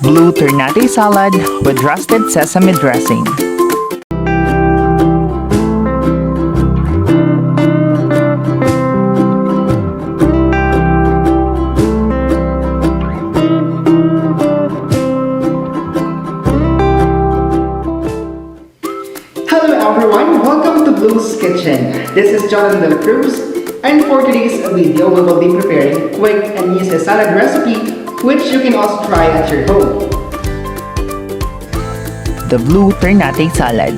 Blue Ternate salad with roasted sesame dressing. Hello everyone, welcome to Blue's Kitchen. This is Jonathan Del Cruz, and for today's video, we will be preparing quick and easy salad recipe which you can also try at your home. The Blue Ternate salad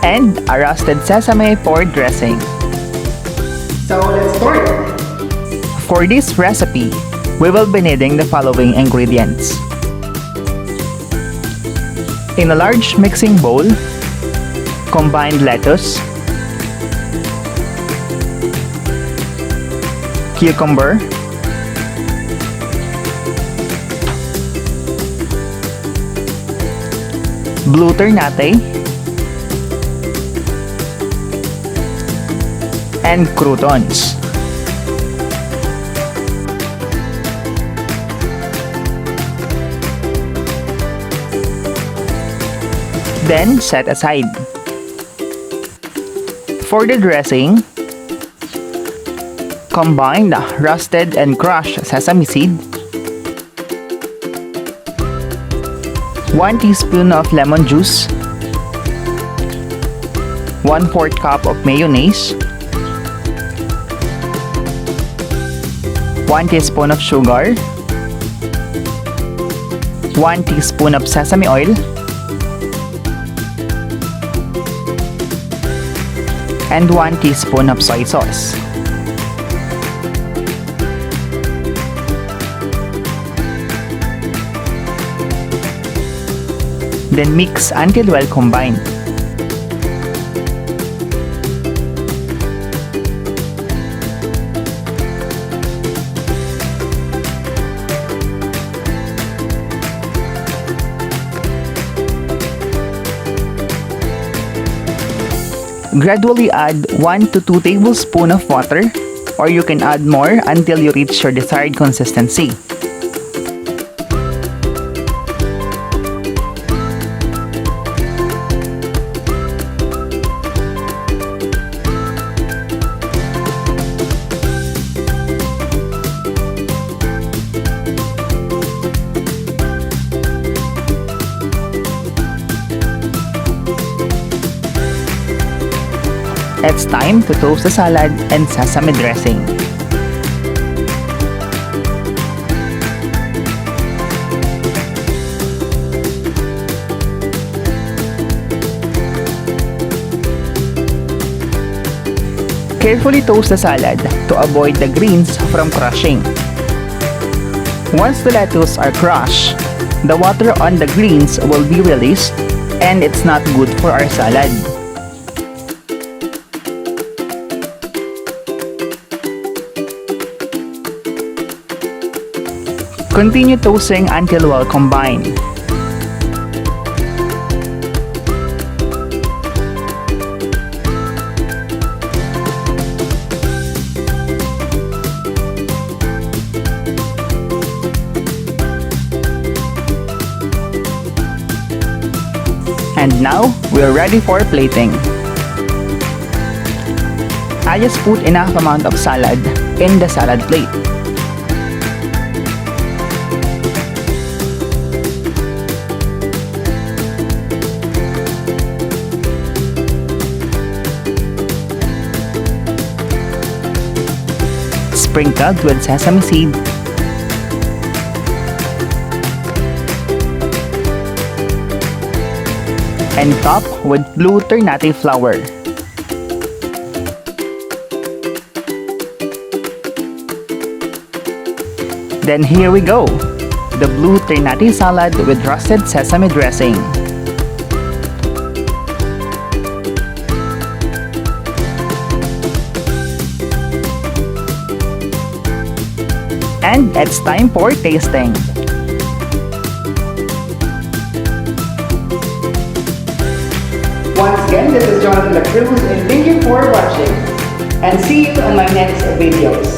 and a roasted sesame for dressing. So let's start. For this recipe, we will be needing the following ingredients. In a large mixing bowl, combined lettuce, cucumber, blue ternate, and croutons. Then set aside. For the dressing, combine the roasted and crushed sesame seed, 1 teaspoon of lemon juice, 1/4 cup of mayonnaise, 1 teaspoon of sugar, 1 teaspoon of sesame oil, and 1 teaspoon of soy sauce. Then mix until well combined. Gradually add 1 to 2 tablespoons of water, or you can add more until you reach your desired consistency. It's time to toast the salad and sesame dressing. Carefully toast the salad to avoid the greens from crushing. Once the lettuce are crushed, the water on the greens will be released, and it's not good for our salad. Continue toasting until well combined. And now, we're ready for plating. I just put enough amount of salad in the salad plate. Sprinkled with sesame seed, and top with blue ternate flour. Then here we go, the blue ternate salad with roasted sesame dressing. And it's time for tasting. Once again, this is Jonathan Del Cruz, and thank you for watching. And see you on my next videos.